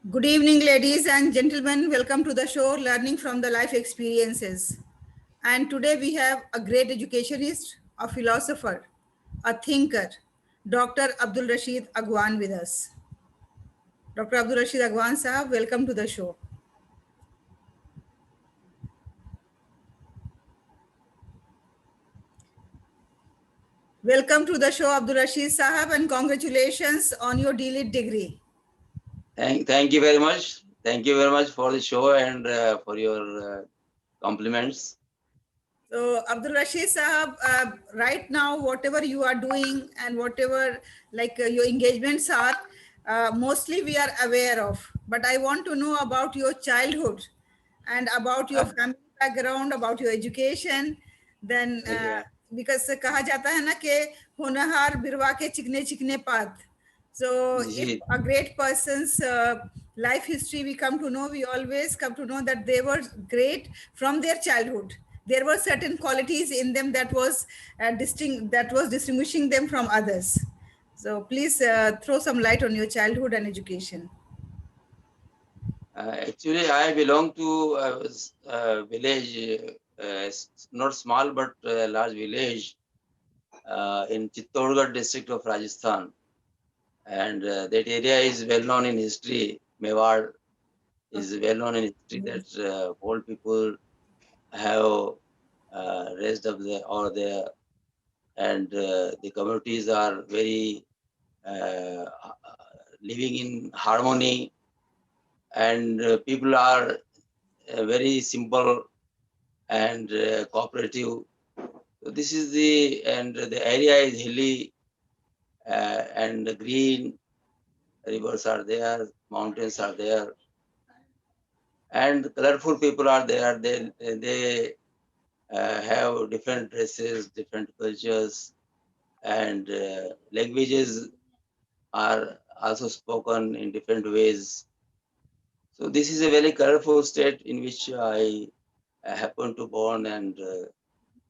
Good evening, ladies and gentlemen. Welcome to the show, Learning from the Life Experiences. And today we have a great educationist, a philosopher, a thinker, Dr. Abdul Rasheed Agwan with us. Dr. Abdul Rasheed Agwan Sahab, welcome to the show. Welcome to the show, Abdul Rasheed Sahab, and congratulations on your D.Litt degree. Thank you very much. Thank you very much for the show and for your compliments. So, Abdul Rasheed Sahab, right now, whatever you are doing and whatever your engagements are, mostly we are aware of. But I want to know about your childhood and about your Uh, family background, about your education. Then, yeah, because कहा जाता है ना कि होनहार बिरवा के चिकने चिकने पात. So, if ji, a great person's life history we always come to know that they were great from their childhood. There were certain qualities in them that was distinguishing them from others. So, please throw some light on your childhood and education. actually, I belong to a village, not small but a large village in Chittorgarh district of Rajasthan. And that area is well known in history. Mewar is well known in history that old people have raised up there or there, and the communities are very uh, living in harmony, and people are very simple and cooperative. So this is the area is hilly and green. Rivers are there, mountains are there, and colorful people are there. They have different dresses, different cultures, and languages are also spoken in different ways. So this is a very colorful state in which I happen to born and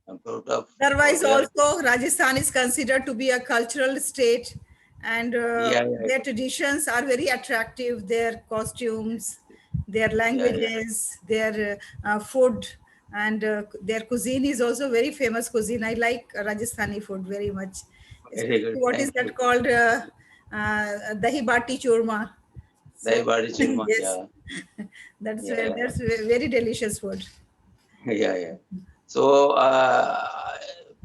I'm proud of Otherwise, where. also, Rajasthan is considered to be a cultural state, and Yeah, yeah, their traditions are very attractive. Their costumes, their yeah, yeah. languages, their food, and their cuisine is also very famous cuisine. I like Rajasthani food very much, Very especially good. what is Thank that you. called dahi bati churma. So Daibari Churma. yes, Yeah, that's yeah, yeah, very delicious food. yeah, yeah. So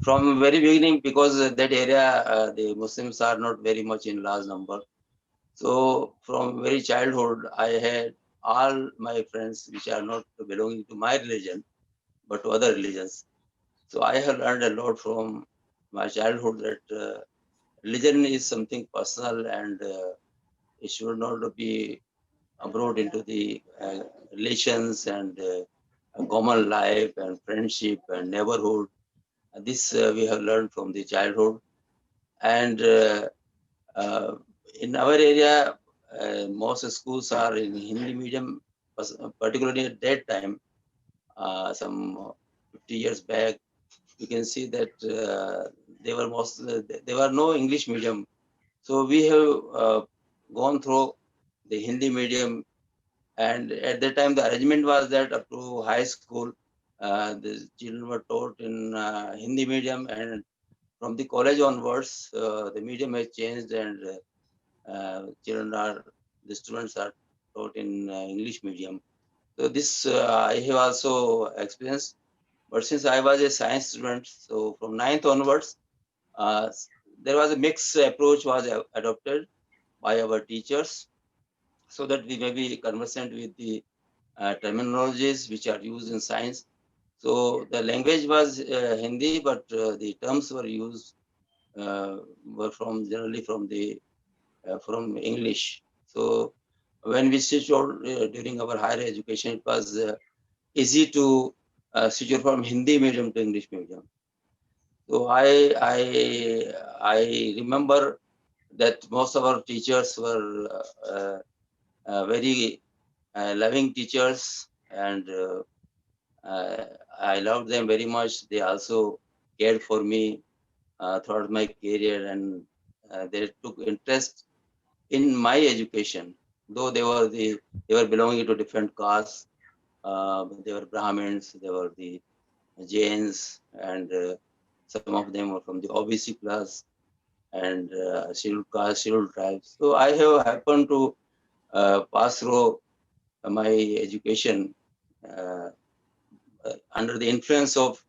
from very beginning, because that area the Muslims are not very much in large number. So from very childhood, I had all my friends which are not belonging to my religion, but to other religions. So I have learned a lot from my childhood that religion is something personal, and it should not be brought into the relations and common life and friendship and neighborhood. This we have learned from the childhood. And uh, in our area, most schools are in Hindi medium, particularly at that time, some 50 years back. You can see that there were no English medium. So we have gone through the Hindi medium, and at that time the arrangement was that up to high school, the children were taught in Hindi medium, and from the college onwards, the medium has changed, and the students are taught in English medium. So this I have also experienced. But since I was a science student, so from ninth onwards, uh, there was a mixed approach was adopted by our teachers, so that we may be conversant with the terminologies which are used in science. So the language was Hindi, but the terms were used were from generally from English. So when we switched out during our higher education, it was easy to switch over from Hindi medium to English medium. So I remember that most of our teachers were very loving teachers, and I loved them very much. They also cared for me throughout my career, and they took interest in my education. though they were belonging to different castes. They were Brahmins, they were the Jains, and some of them were from the OBC class and scheduled caste, scheduled tribes. So I have happened to pass through my education uh, under the influence of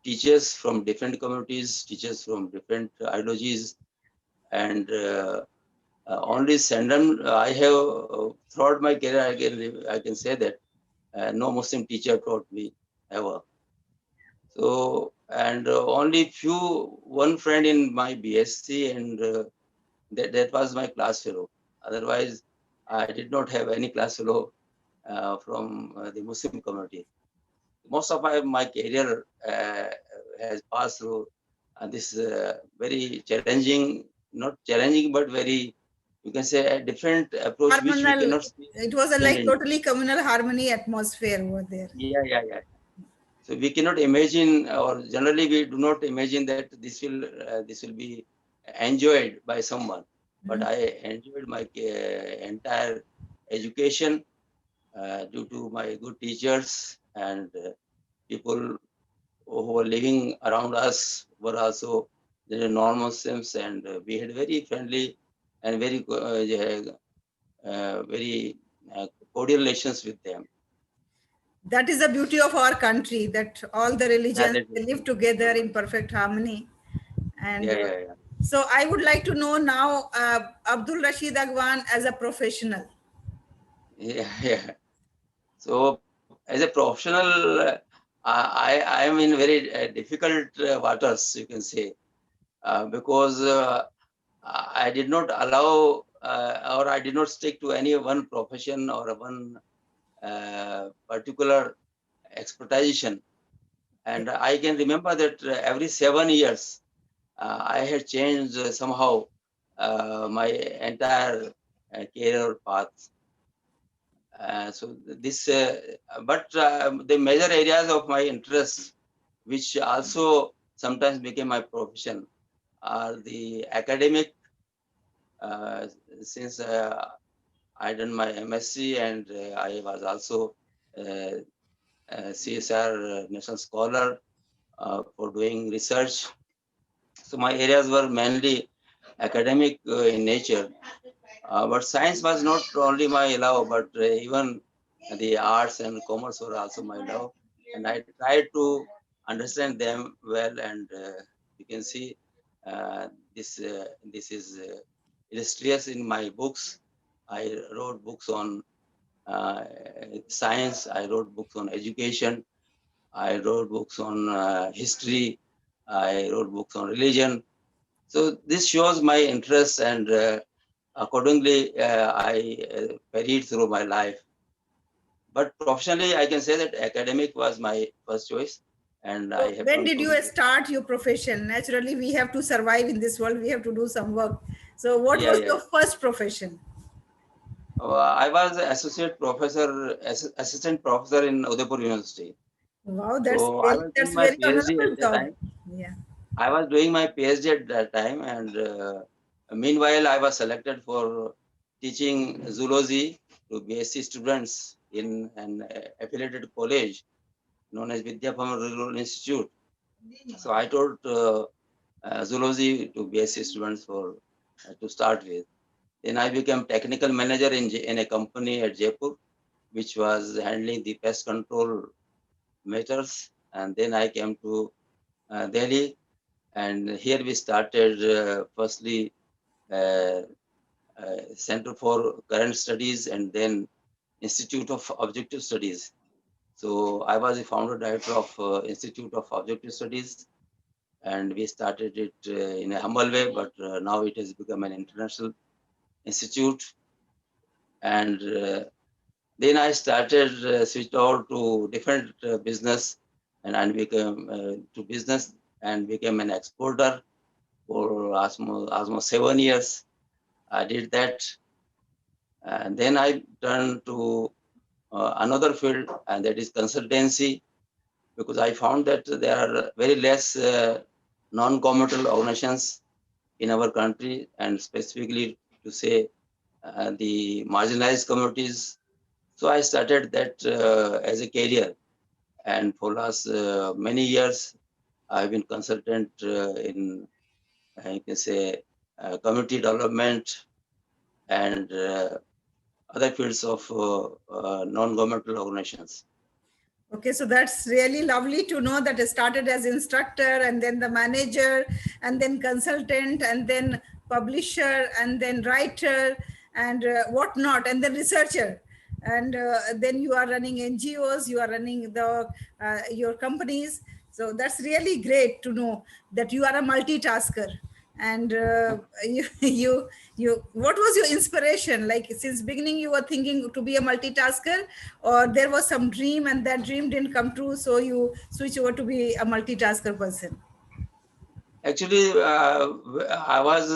teachers from different communities, teachers from different ideologies, and only Sandam, I have throughout my career, I can say that no Muslim teacher taught me ever. So, and only one friend in my BSc, and that was my class fellow. Otherwise, I did not have any class fellow from the Muslim community. Most of my career has passed through this very challenging, not challenging, but very, you can say, a different approach which we Harmonal. cannot see It was a in like India. totally communal harmony atmosphere over there. Yeah, yeah, yeah. So we cannot imagine, or generally we do not imagine that this will be enjoyed by someone. But I enjoyed my entire education due to my good teachers, and people who were living around us were also the non-Muslims, and we had very friendly and very cordial relations with them. That is the beauty of our country, that all the Yeah, religions that they was live together in perfect harmony. And yeah, yeah, yeah. so I would like to know now, Abdul Rasheed Agwan as a professional. Yeah, yeah. So as a professional, I am in very difficult waters, you can say, because I did not allow or I did not stick to any one profession or one particular expertization. And I can remember that every 7 years, I had changed somehow my entire career path. So this, but the major areas of my interest, which also sometimes became my profession, are the academic. Uh, since I done my MSc, and I was also uh, CSR national scholar for doing research. So my areas were mainly academic in nature. But science was not only my love, but even the arts and commerce were also my love. And I tried to understand them well. And you can see this is illustrious in my books. I wrote books on uh, science. I wrote books on education. I wrote books on history. I wrote books on religion. So this shows my interest, and accordingly, I varied through my life. But professionally, I can say that academic was my first choice, and I So when happened did to you be. start your profession? Naturally, we have to survive in this world. We have to do some work. So what Yeah, was yeah. your first profession? I was associate professor, assistant professor in Udaipur University. Wow, So I was doing that's my very PhD honorable at that job. time. Yeah. I was doing my PhD at that time, and meanwhile, I was selected for teaching zoology to BSc students in an affiliated college known as Vidyabhavan Rural Institute. So I taught zoology to BSc students for to start with. Then I became technical manager in a company at Jaipur, which was handling the pest control matters. And then I came to Delhi, and here we started firstly uh, Center for Current Studies, and then Institute of Objective Studies. So I was the founder director of Institute of Objective Studies, and we started it in a humble way, but now it has become an international institute. And then I started switched over to different business, and I became to business and became an exporter for almost 7 years. I did that, and then I turned to another field, and that is consultancy, because I found that there are very less non-governmental organizations in our country, and specifically to say the marginalized communities. So I started that as a career, and for last many years, I've been consultant in you can say community development and other fields of non-governmental organizations. Okay, so that's really lovely to know that it started as instructor and then the manager and then consultant and then publisher and then writer and whatnot and then researcher. And then you are running NGOs, you are running the your companies. So that's really great to know that you are a multitasker. And you what was your inspiration, like since beginning you were thinking to be a multitasker, or there was some dream and that dream didn't come true so you switch over to be a multitasker person? Actually, I was,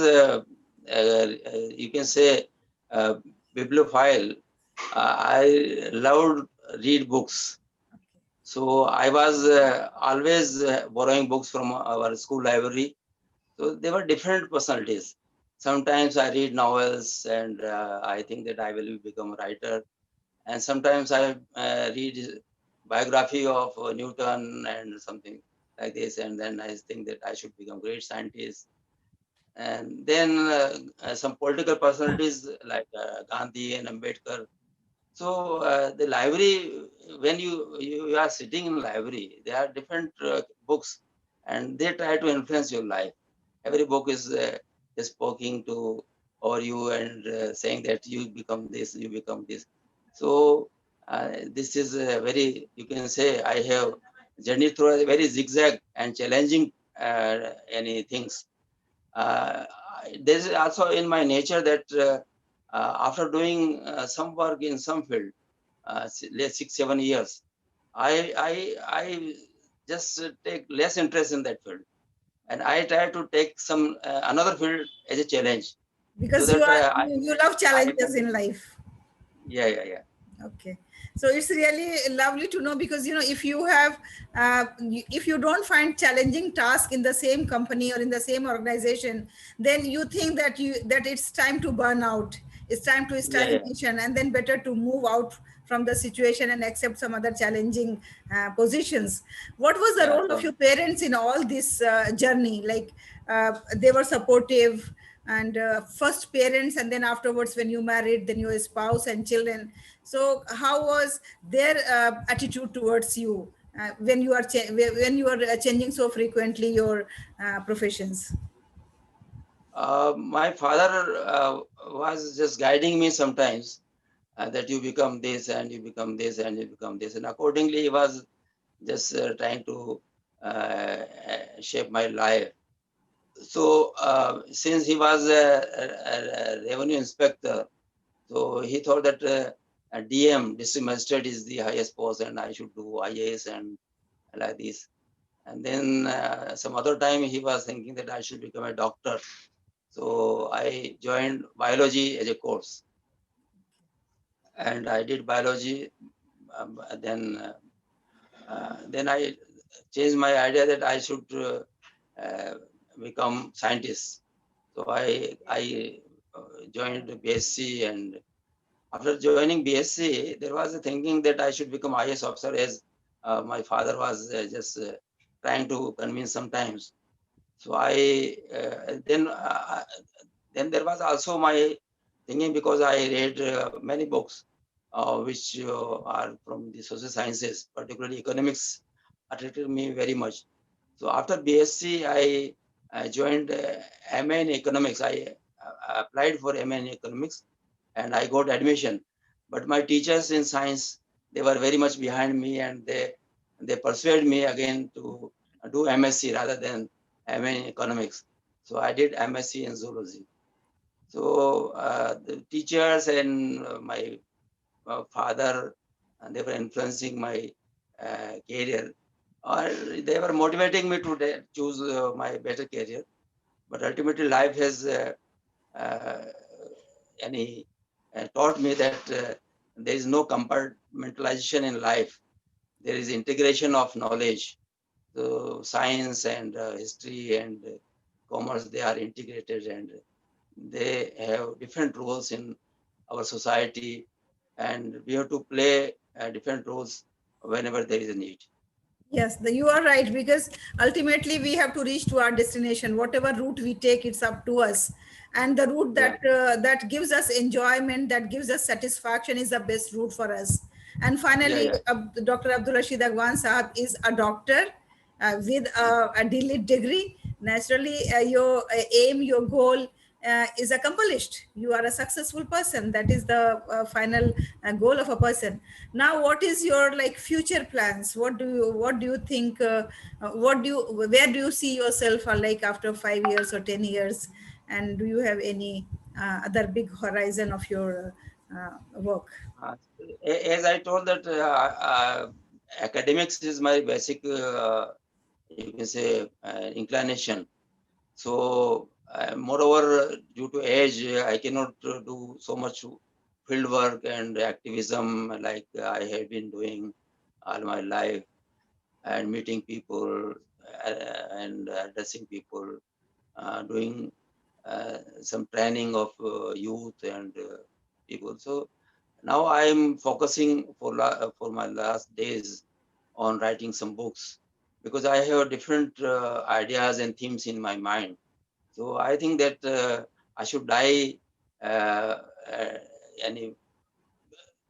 you can say, uh, bibliophile. I loved read books. So I was always borrowing books from our school library. So they were different personalities. Sometimes I read novels and I think that I will become a writer. And sometimes I read biography of Newton and something like this. And then I think that I should become great scientist. And then some political personalities like Gandhi and Ambedkar. So the library, when you are sitting in library, there are different books, and they try to influence your life. Every book is poking to or you and saying that you become this, you become this. So this is a very, you can say, I have journeyed through a very zigzag and challenging any things. There's also in my nature that after doing some work in some field, 6 7 years, I just take less interest in that field, and I try to take some another field as a challenge, so Because that you love I challenges can, in life. yeah. Okay, so it's really lovely to know, because if you have if you don't find challenging task in the same company or in the same organization, then you think that it's time to burn out, it's time to Yeah. stagnation, and then better to move out from the situation and accept some other challenging positions. What was the Yeah. role of your parents in all this journey? Like they were supportive, and first parents, and then afterwards when you married, then your spouse and children. So how was their attitude towards you when you are when you are changing so frequently your professions? My father was just guiding me sometimes, that you become this and you become this and you become this, and accordingly he was just trying to shape my life. So since he was a revenue inspector, so he thought that a DM, district magistrate, is the highest post, and I should do IAS and like this. And then some other time he was thinking that I should become a doctor. So I joined biology as a course, and I did biology. Then I changed my idea that I should uh, become scientist. So I joined BSc, and after joining BSc, there was a thinking that I should become IAS officer, as my father was just trying to convince sometimes. So then there was also my thinking, because I read many books which are from the social sciences, particularly economics, attracted me very much. So after BSc, I joined MA in economics. I applied for MA in economics, and I got admission. But my teachers in science, they were very much behind me, and they persuaded me again to do MSc rather than MA in economics. So I did MSc in zoology. So the teachers and my father, and they were influencing my career, or they were motivating me to choose my better career. But ultimately, life has uh, any taught me that there is no compartmentalization in life. There is integration of knowledge. So science and history and commerce, they are integrated, and they have different roles in our society, and we have to play different roles whenever there is a need. Yes, you are right, because ultimately we have to reach to our destination. Whatever route we take, it's up to us. And the route Yeah, that gives us enjoyment, that gives us satisfaction, is the best route for us. And yeah, finally, yeah. Dr. Abdul Rasheed Agwan Sahab is a doctor with Mhm. a DLit degree. Naturally, your aim, your goal is accomplished. You are a successful person. That is the final goal of a person. Now, what is your like future plans? What do you think? Where do you see yourself like after 5 years or 10 years? And do you have any other big horizon of your work? Uh, as I told that academics is my basic, you can say, inclination. So, moreover, due to age, I cannot do so much field work and activism like I have been doing all my life, and meeting people and addressing people, doing some training of youth and people. So now I am focusing for my last days on writing some books, because I have different ideas and themes in my mind. So I think that I should die uh, uh, any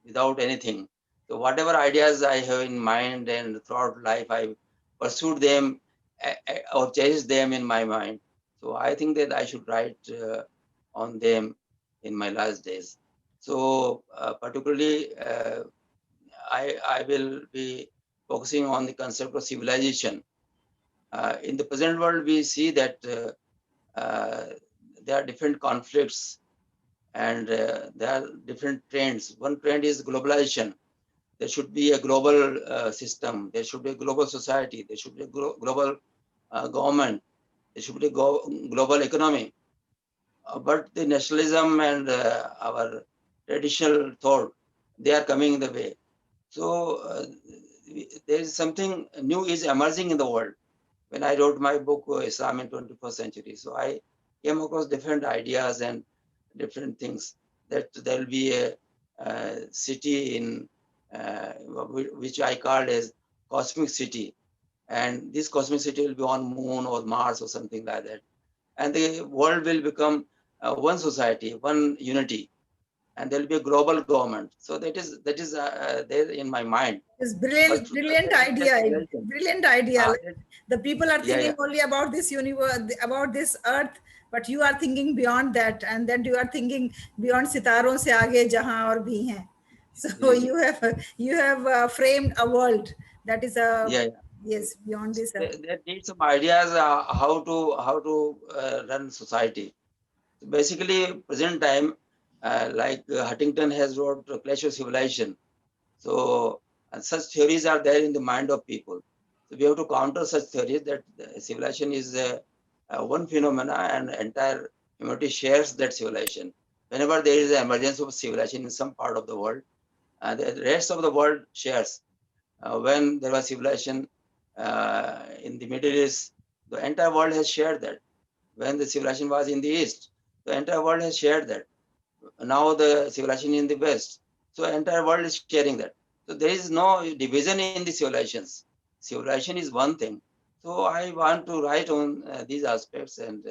without anything. So whatever ideas I have in mind and throughout life, I pursued them or chased them in my mind. So I think that I should write on them in my last days. So particularly, I will be focusing on the concept of civilization. In the present world, we see that there are different conflicts, and there are different trends. One trend is globalization. There should be a global system. There should be a global society. There should be a global government. There should be a global economy. But the nationalism and our traditional thought, they are coming in the way. So there is something new is emerging in the world. When I wrote my book, Islam in 21st Century, so I came across different ideas and different things, that there will be a, city in which I called as cosmic city, and this cosmic city will be on moon or Mars or something like that, and the world will become one society, one unity, and there will be a global government. So that is there in my mind. It's But brilliant, brilliant idea. Brilliant idea. Like, that, the people are yeah, thinking yeah, only about this universe, about this earth, but you are thinking beyond that, and then you are thinking beyond सितारों से आगे जहां और भी हैं. So ji, ji, you have framed a world that is a, yeah, yeah. yes, beyond this earth. They need some ideas how to run society. So basically, present time, like Huntington has wrote Clash of Civilization. So such theories are there in the mind of people. So we have to counter such theories that civilization is one phenomena, and entire humanity shares that civilization. Whenever there is an emergence of civilization in some part of the world, the rest of the world shares. When there was civilization in the Middle East, the entire world has shared that. When the civilization was in the East, the entire world has shared that. Now the civilization in the West, so entire world is sharing that. So there is no division in the civilizations. Civilization is one thing. So I want to write on these aspects and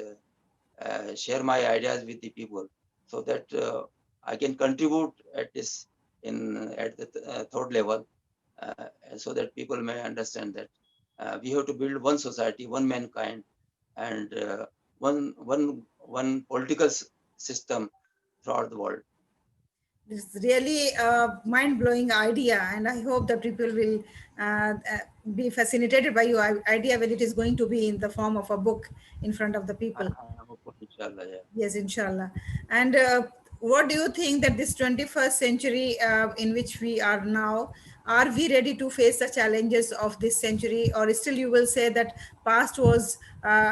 share my ideas with the people, so that I can contribute at this in at the third level, so that people may understand that we have to build one society, one mankind, and one political system throughout the world. It's really a mind-blowing idea, and I hope that people will be fascinated by your idea when it is going to be in the form of a book in front of the people. I hope, inshallah, yeah. Yes, inshallah. And what do you think that this 21st century in which we are now, are we ready to face the challenges of this century, or still you will say that past was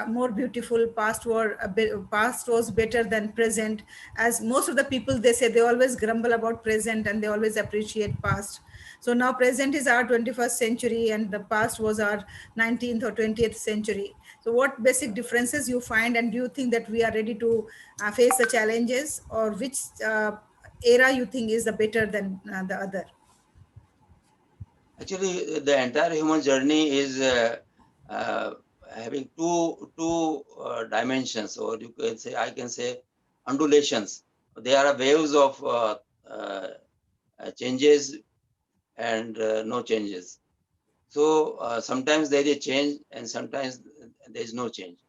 more beautiful, past was better than present? As most of the people, they say they always grumble about present and they always appreciate past. So now present is our 21st century and the past was our 19th or 20th century. So what basic differences you find, and do you think that we are ready to face the challenges, or which era you think is the better than the other? Actually, the entire human journey is uh, having two dimensions, or you can say, I can say, undulations. They are waves of changes and no changes. So sometimes there is a change, and sometimes there is no change.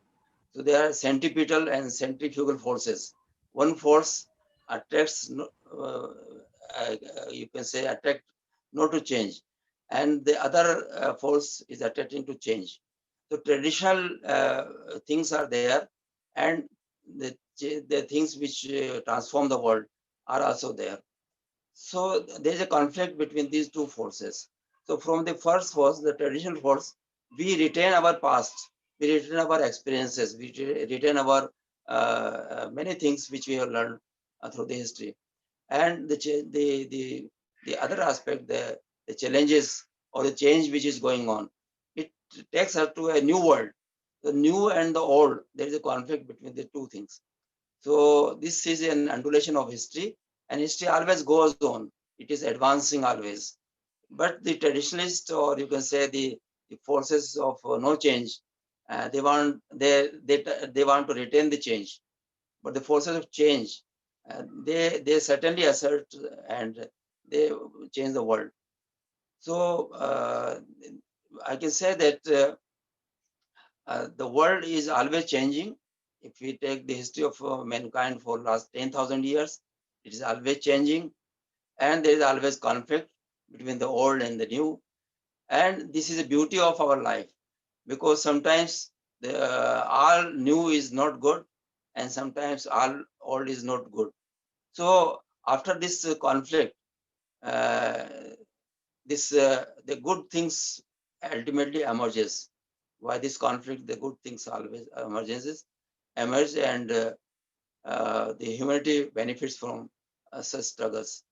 So there are centripetal and centrifugal forces. One force attracts, you can say, attract not to change, and the other force is attracting to change. So traditional things are there, and the things which transform the world are also there. So there is a conflict between these two forces. So from the first force, the traditional force, we retain our past, we retain our experiences, we retain our many things which we have learned through the history. And the other aspect, the challenges or the change which is going on, it takes us to a new world. The new and the old, there is a conflict between the two things. So this is an undulation of history, and history always goes on. It is advancing always. But the traditionalists, or you can say the forces of no change, they want to retain the change. But the forces of change, they certainly assert and they change the world. So I can say that the world is always changing. If we take the history of mankind for last 10,000 years, it is always changing, and there is always conflict between the old and the new. And this is the beauty of our life, because sometimes all new is not good, and sometimes all old is not good. So after this conflict, uh, the good things ultimately emerges. Why this conflict? The good things always emerge, and the humanity benefits from such struggles.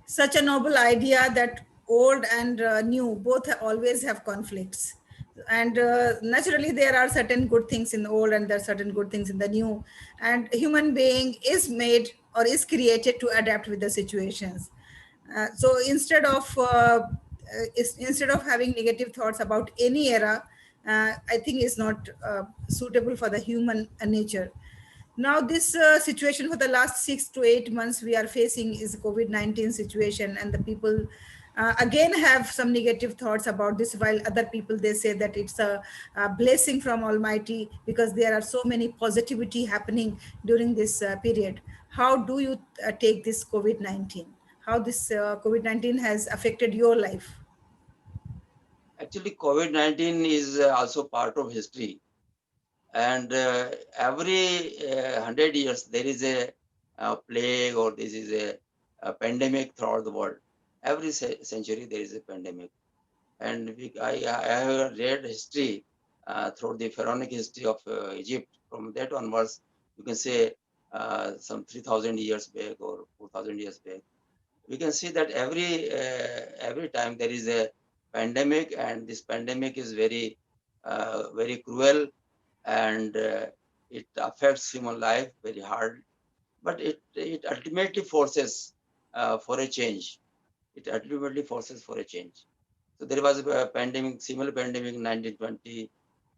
Such a noble idea that old and new both always have conflicts, and naturally there are certain good things in the old and there are certain good things in the new, and human being is made or is created to adapt with the situations. So instead of having negative thoughts about any era, I think is not suitable for the human nature. Now this situation for the last 6 to 8 months we are facing is COVID-19 situation, and the people again have some negative thoughts about this, while other people they say that it's a blessing from Almighty because there are so many positivity happening during this period. How do you take this COVID-19? How this COVID-19 has affected your life? Actually, COVID-19 is also part of history, and every 100 years there is a plague, or this is a pandemic throughout the world. Every century there is a pandemic, and I have read history through the pharaonic history of Egypt. From that onwards, you can say some 3,000 years back or 4,000 years back, we can see that every time there is a pandemic, and this pandemic is very cruel, and it affects human life very hard. But it ultimately forces for a change. It ultimately forces for a change. So there was a pandemic, similar pandemic in 1920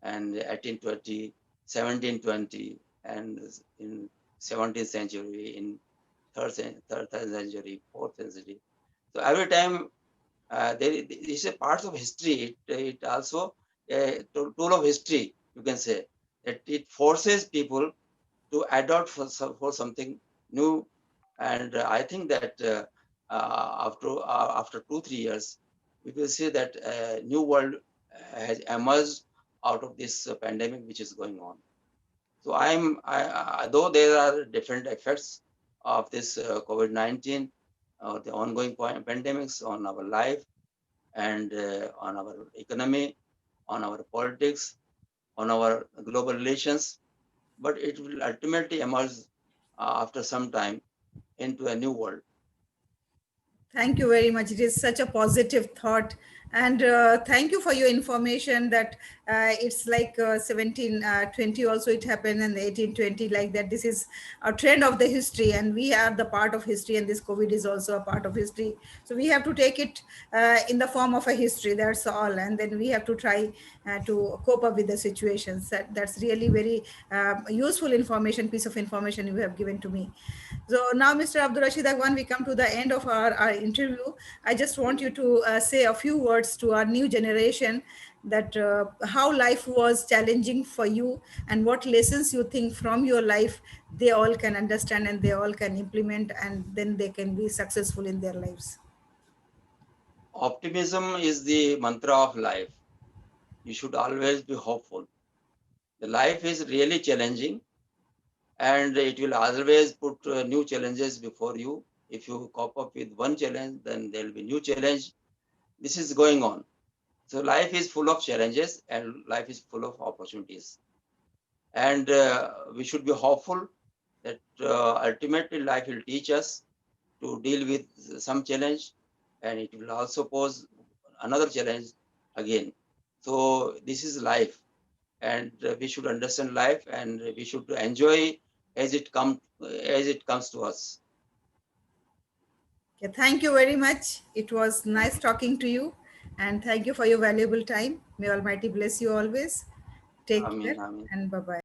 and 1820, 1720, and in 17th century, in third century, fourth century. So every time this is a part of history. It also a tool of history. You can say that it forces people to adopt for something new. And I think that after 2 3 years, we will see that a new world has emerged out of this pandemic which is going on. So though there are different effects of this COVID-19 or the ongoing pandemics on our life, and on our economy, on our politics, on our global relations, but it will ultimately emerge after some time into a new world. Thank you very much. It is such a positive thought. And thank you for your information that It's like 1720 also it happened, and 1820 like that. This is a trend of the history, and we are the part of history, and this COVID is also a part of history. So we have to take it in the form of a history. That's all, and then we have to try to cope up with the situations. That's really very useful information, piece of information you have given to me. So now, Mr. Abdul Rasheed Agwan, we come to the end of our interview. I just want you to say a few words to our new generation, that how life was challenging for you, and what lessons you think from your life they all can understand and they all can implement, and then they can be successful in their lives. Optimism is the mantra of life. You should always be hopeful. The life is really challenging, and it will always put new challenges before you. If you cope up with one challenge, then there will be new challenge. This is going on. So life is full of challenges and life is full of opportunities. And we should be hopeful that ultimately life will teach us to deal with some challenge, and it will also pose another challenge again. So this is life, and we should understand life, and we should enjoy as it comes to us. Okay, thank you very much. It was nice talking to you, and thank you for your valuable time. May Almighty bless you always. Take care, Amen. Amen. and bye bye.